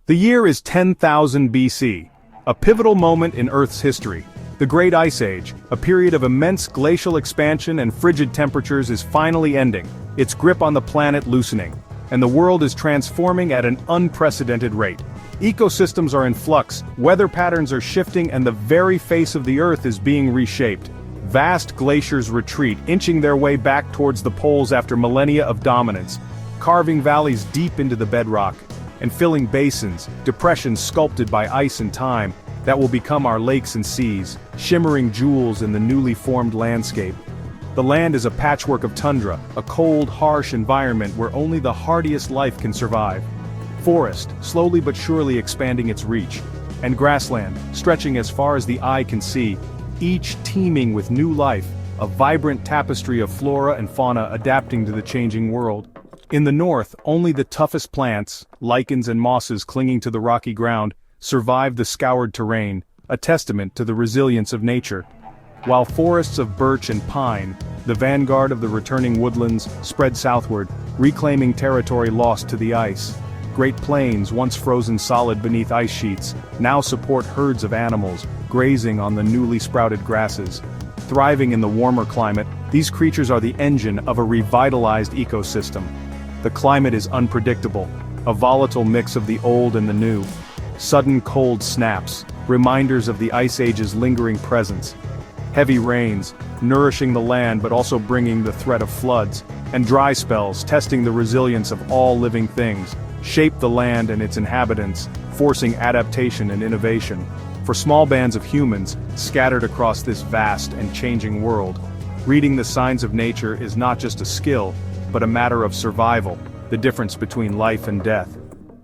The year is 10,000 BC, a pivotal moment in Earth's history. The Great Ice Age, a period of immense glacial expansion and frigid temperatures, is finally ending, its grip on the planet loosening, and the world is transforming at an unprecedented rate. Ecosystems are in flux, weather patterns are shifting, and the very face of the Earth is being reshaped. Vast glaciers retreat, inching their way back towards the poles after millennia of dominance, carving valleys deep into the bedrock, and filling basins, depressions sculpted by ice and time, that will become our lakes and seas, shimmering jewels in the newly formed landscape. The land is a patchwork of tundra, a cold, harsh environment where only the hardiest life can survive. Forest, slowly but surely expanding its reach, and grassland, stretching as far as the eye can see, each teeming with new life, a vibrant tapestry of flora and fauna adapting to the changing world. In the north, only the toughest plants, lichens and mosses clinging to the rocky ground, survive the scoured terrain, a testament to the resilience of nature. While forests of birch and pine, the vanguard of the returning woodlands, spread southward, reclaiming territory lost to the ice. Great plains, once frozen solid beneath ice sheets, now support herds of animals, grazing on the newly sprouted grasses. Thriving in the warmer climate, these creatures are the engine of a revitalized ecosystem. The climate is unpredictable, a volatile mix of the old and the new. Sudden cold snaps, reminders of the Ice Age's lingering presence. Heavy rains, nourishing the land but also bringing the threat of floods, and dry spells, testing the resilience of all living things, shape the land and its inhabitants, forcing adaptation and innovation. For small bands of humans, scattered across this vast and changing world, reading the signs of nature is not just a skill, but a matter of survival, the difference between life and death.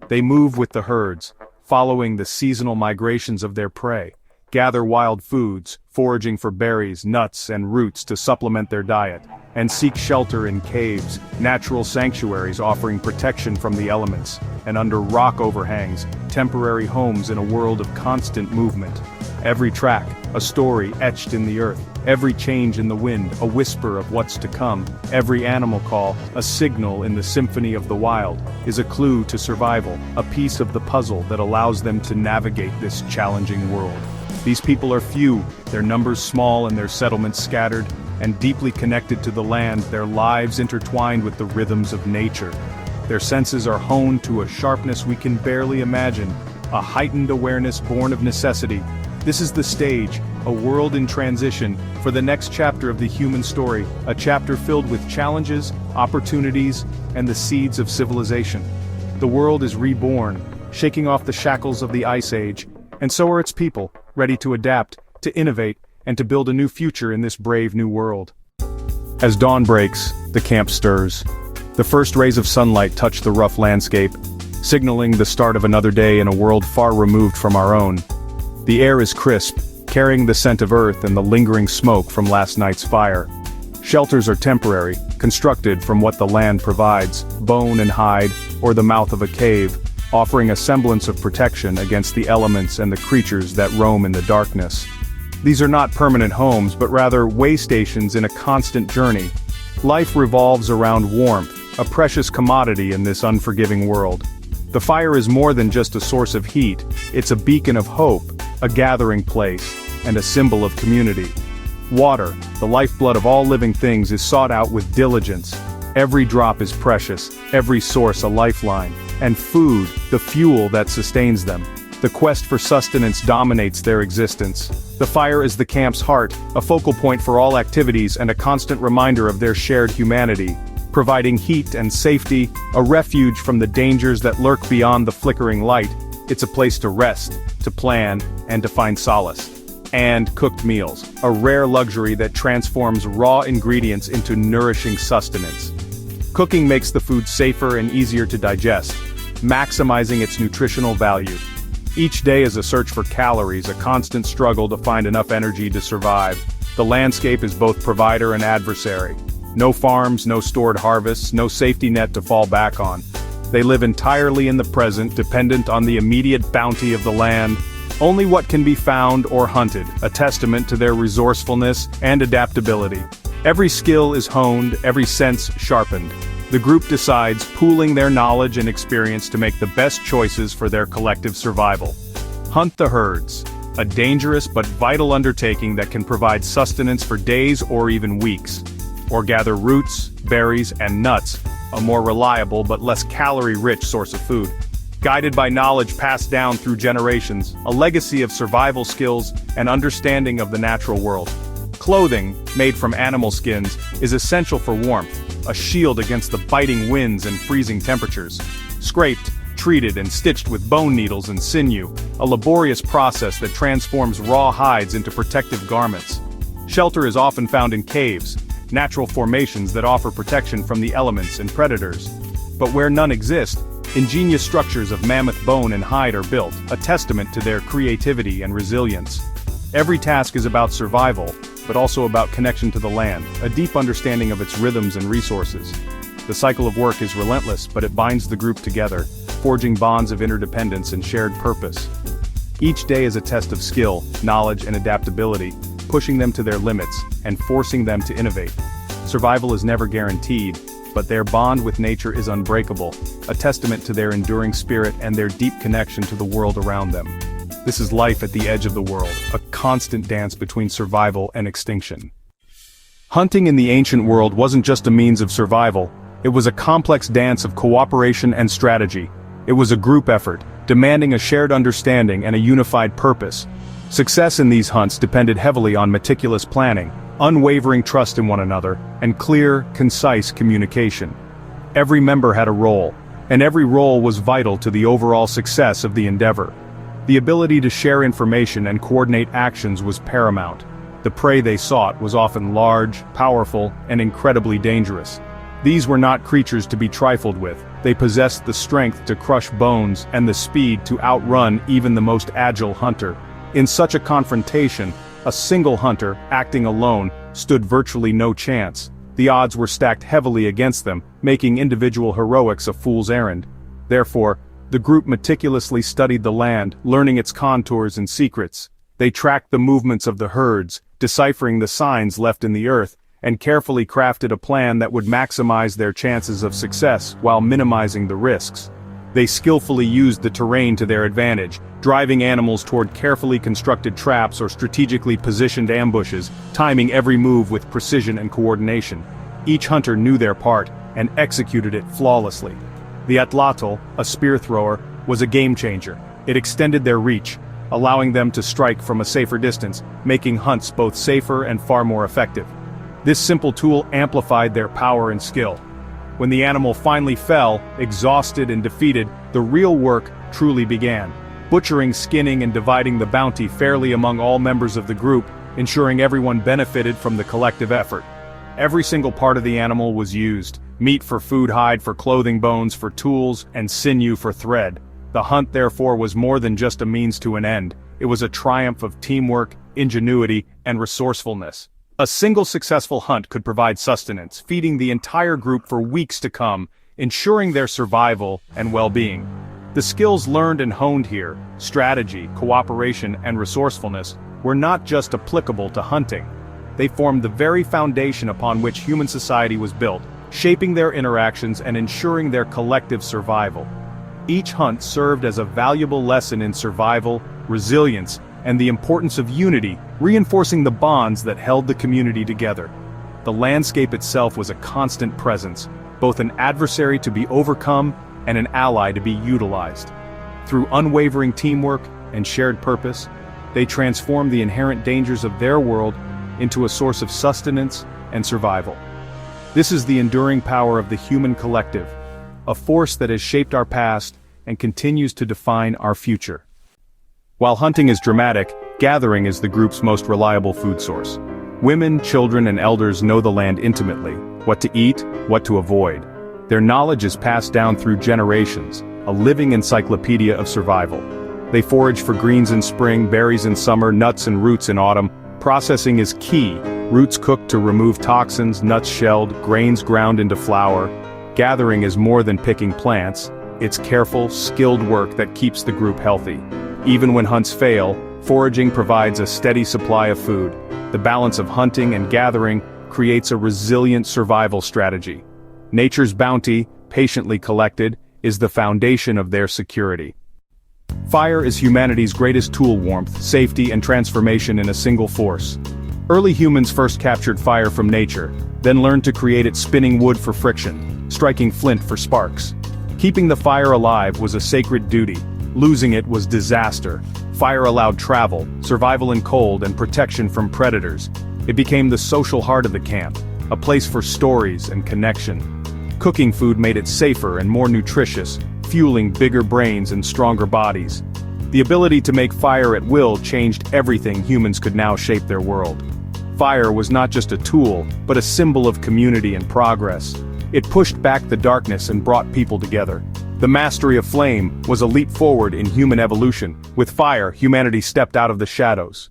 They move with the herds, following the seasonal migrations of their prey, gather wild foods, foraging for berries, nuts, and roots to supplement their diet, and seek shelter in caves, natural sanctuaries offering protection from the elements, and under rock overhangs, temporary homes in a world of constant movement. Every track, a story etched in the earth. Every change in the wind, a whisper of what's to come. Every animal call, a signal in the symphony of the wild, is a clue to survival, a piece of the puzzle that allows them to navigate this challenging world. These people are few, their numbers small and their settlements scattered, and deeply connected to the land, their lives intertwined with the rhythms of nature. Their senses are honed to a sharpness we can barely imagine, a heightened awareness born of necessity. This is the stage, a world in transition, for the next chapter of the human story, a chapter filled with challenges, opportunities, and the seeds of civilization. The world is reborn, shaking off the shackles of the Ice Age, and so are its people, ready to adapt, to innovate, and to build a new future in this brave new world. As dawn breaks, the camp stirs. The first rays of sunlight touch the rough landscape, signaling the start of another day in a world far removed from our own. The air is crisp, carrying the scent of earth and the lingering smoke from last night's fire. Shelters are temporary, constructed from what the land provides, bone and hide, or the mouth of a cave, offering a semblance of protection against the elements and the creatures that roam in the darkness. These are not permanent homes, but rather way stations in a constant journey. Life revolves around warmth, a precious commodity in this unforgiving world. The fire is more than just a source of heat, it's a beacon of hope, a gathering place, and a symbol of community. Water, the lifeblood of all living things, is sought out with diligence. Every drop is precious, every source a lifeline, and food, the fuel that sustains them. The quest for sustenance dominates their existence. The fire is the camp's heart, a focal point for all activities and a constant reminder of their shared humanity, providing heat and safety, a refuge from the dangers that lurk beyond the flickering light. It's a place to rest, to plan, and to find solace. And cooked meals, a rare luxury that transforms raw ingredients into nourishing sustenance. Cooking makes the food safer and easier to digest, maximizing its nutritional value. Each day is a search for calories, a constant struggle to find enough energy to survive. The landscape is both provider and adversary. No farms, no stored harvests, no safety net to fall back on. They live entirely in the present, dependent on the immediate bounty of the land. Only what can be found or hunted, a testament to their resourcefulness and adaptability. Every skill is honed, every sense sharpened. The group decides, pooling their knowledge and experience to make the best choices for their collective survival. Hunt the herds, a dangerous but vital undertaking that can provide sustenance for days or even weeks. Or gather roots, berries, and nuts, a more reliable but less calorie-rich source of food. Guided by knowledge passed down through generations, a legacy of survival skills and understanding of the natural world. Clothing, made from animal skins, is essential for warmth, a shield against the biting winds and freezing temperatures. Scraped, treated, and stitched with bone needles and sinew, a laborious process that transforms raw hides into protective garments. Shelter is often found in caves, natural formations that offer protection from the elements and predators. But where none exist, ingenious structures of mammoth bone and hide are built, a testament to their creativity and resilience. Every task is about survival, but also about connection to the land, a deep understanding of its rhythms and resources. The cycle of work is relentless, but it binds the group together, forging bonds of interdependence and shared purpose. Each day is a test of skill, knowledge, and adaptability, pushing them to their limits and forcing them to innovate. Survival is never guaranteed, but their bond with nature is unbreakable, a testament to their enduring spirit and their deep connection to the world around them. This is life at the edge of the world, a constant dance between survival and extinction. Hunting in the ancient world wasn't just a means of survival, it was a complex dance of cooperation and strategy. It was a group effort, demanding a shared understanding and a unified purpose. Success in these hunts depended heavily on meticulous planning, unwavering trust in one another, and clear, concise communication. Every member had a role, and every role was vital to the overall success of the endeavor. The ability to share information and coordinate actions was paramount. The prey they sought was often large, powerful, and incredibly dangerous. These were not creatures to be trifled with. They possessed the strength to crush bones and the speed to outrun even the most agile hunter. In such a confrontation, a single hunter, acting alone, stood virtually no chance. The odds were stacked heavily against them, making individual heroics a fool's errand. Therefore, the group meticulously studied the land, learning its contours and secrets. They tracked the movements of the herds, deciphering the signs left in the earth, and carefully crafted a plan that would maximize their chances of success while minimizing the risks. They skillfully used the terrain to their advantage, driving animals toward carefully constructed traps or strategically positioned ambushes, timing every move with precision and coordination. Each hunter knew their part, and executed it flawlessly. The atlatl, a spear thrower, was a game-changer. It extended their reach, allowing them to strike from a safer distance, making hunts both safer and far more effective. This simple tool amplified their power and skill. When the animal finally fell, exhausted and defeated, the real work truly began. Butchering, skinning, and dividing the bounty fairly among all members of the group, ensuring everyone benefited from the collective effort. Every single part of the animal was used. Meat for food, hide for clothing, bones for tools, and sinew for thread. The hunt therefore was more than just a means to an end. It was a triumph of teamwork, ingenuity, and resourcefulness. A single successful hunt could provide sustenance, feeding the entire group for weeks to come, ensuring their survival and well-being. The skills learned and honed here, strategy, cooperation, and resourcefulness, were not just applicable to hunting. They formed the very foundation upon which human society was built, shaping their interactions and ensuring their collective survival. Each hunt served as a valuable lesson in survival, resilience, and the importance of unity, reinforcing the bonds that held the community together. The landscape itself was a constant presence, both an adversary to be overcome and an ally to be utilized. Through unwavering teamwork and shared purpose, they transformed the inherent dangers of their world into a source of sustenance and survival. This is the enduring power of the human collective, a force that has shaped our past and continues to define our future. While hunting is dramatic, gathering is the group's most reliable food source. Women, children, and elders know the land intimately, what to eat, what to avoid. Their knowledge is passed down through generations, a living encyclopedia of survival. They forage for greens in spring, berries in summer, nuts and roots in autumn. Processing is key, roots cooked to remove toxins, nuts shelled, grains ground into flour. Gathering is more than picking plants, it's careful, skilled work that keeps the group healthy. Even when hunts fail, foraging provides a steady supply of food. The balance of hunting and gathering creates a resilient survival strategy. Nature's bounty, patiently collected, is the foundation of their security. Fire is humanity's greatest tool: warmth, safety, and transformation in a single force. Early humans first captured fire from nature, then learned to create it spinning wood for friction, striking flint for sparks. Keeping the fire alive was a sacred duty. Losing it was disaster. Fire allowed travel, survival in cold, and protection from predators. It became the social heart of the camp, a place for stories and connection. Cooking food made it safer and more nutritious, fueling bigger brains and stronger bodies. The ability to make fire at will changed everything. Humans could now shape their world. Fire was not just a tool, but a symbol of community and progress. It pushed back the darkness and brought people together. The mastery of flame was a leap forward in human evolution. With fire, humanity stepped out of the shadows.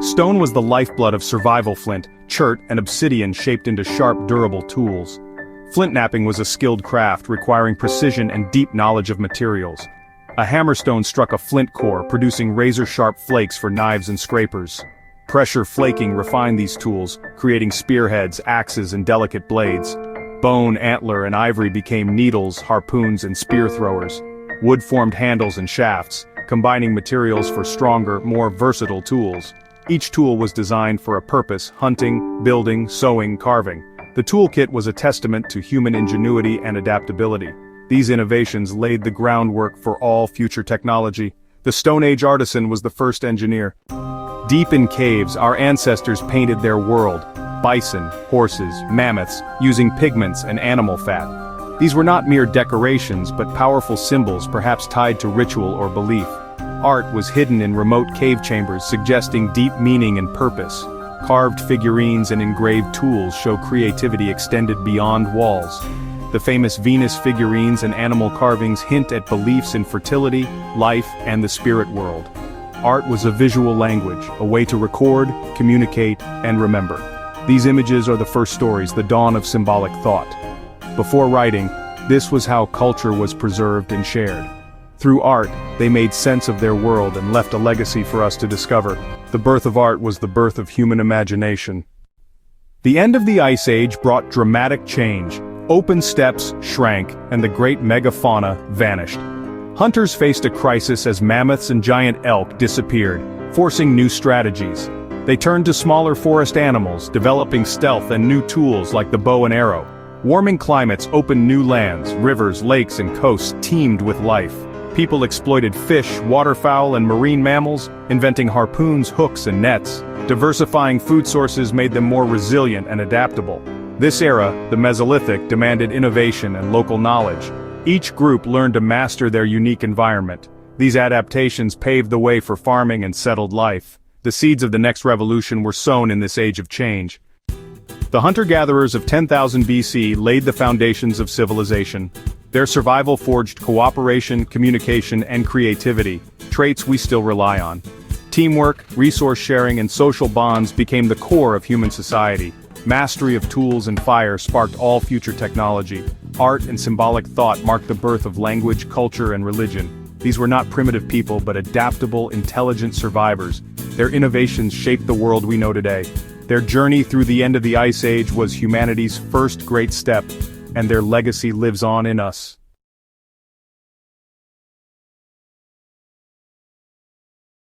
Stone was the lifeblood of survival. Flint, chert, and obsidian shaped into sharp, durable tools. Flint knapping was a skilled craft requiring precision and deep knowledge of materials. A hammerstone struck a flint core, producing razor-sharp flakes for knives and scrapers. Pressure flaking refined these tools, creating spearheads, axes, and delicate blades. Bone, antler, and ivory became needles, harpoons, and spear throwers. Wood formed handles and shafts, combining materials for stronger, more versatile tools. Each tool was designed for a purpose: hunting, building, sewing, carving. The toolkit was a testament to human ingenuity and adaptability. These innovations laid the groundwork for all future technology. The Stone Age Artisan was the first engineer. Deep in caves, our ancestors painted their world: bison, horses, mammoths, using pigments and animal fat. These were not mere decorations but powerful symbols, perhaps tied to ritual or belief. Art was hidden in remote cave chambers, suggesting deep meaning and purpose. Carved figurines and engraved tools show creativity extended beyond walls. The famous Venus figurines and animal carvings hint at beliefs in fertility, life, and the spirit world. Art was a visual language, a way to record, communicate, and remember. These images are the first stories, the dawn of symbolic thought. Before writing, this was how culture was preserved and shared. Through art, they made sense of their world and left a legacy for us to discover. The birth of art was the birth of human imagination. The end of the Ice Age brought dramatic change. Open steppes shrank, and the great megafauna vanished. Hunters faced a crisis as mammoths and giant elk disappeared, forcing new strategies. They turned to smaller forest animals, developing stealth and new tools like the bow and arrow. Warming climates opened new lands. Rivers, lakes, and coasts teemed with life. People exploited fish, waterfowl, and marine mammals, inventing harpoons, hooks, and nets. Diversifying food sources made them more resilient and adaptable. This era, the Mesolithic, demanded innovation and local knowledge. Each group learned to master their unique environment. These adaptations paved the way for farming and settled life. The seeds of the next revolution were sown in this age of change. The hunter-gatherers of 10,000 BC laid the foundations of civilization. Their survival forged cooperation, communication, and creativity, traits we still rely on. Teamwork, resource sharing, and social bonds became the core of human society. Mastery of tools and fire sparked all future technology. Art and symbolic thought marked the birth of language, culture, and religion. These were not primitive people but adaptable, intelligent survivors. Their innovations shaped the world we know today. Their journey through the end of the Ice Age was humanity's first great step, and their legacy lives on in us.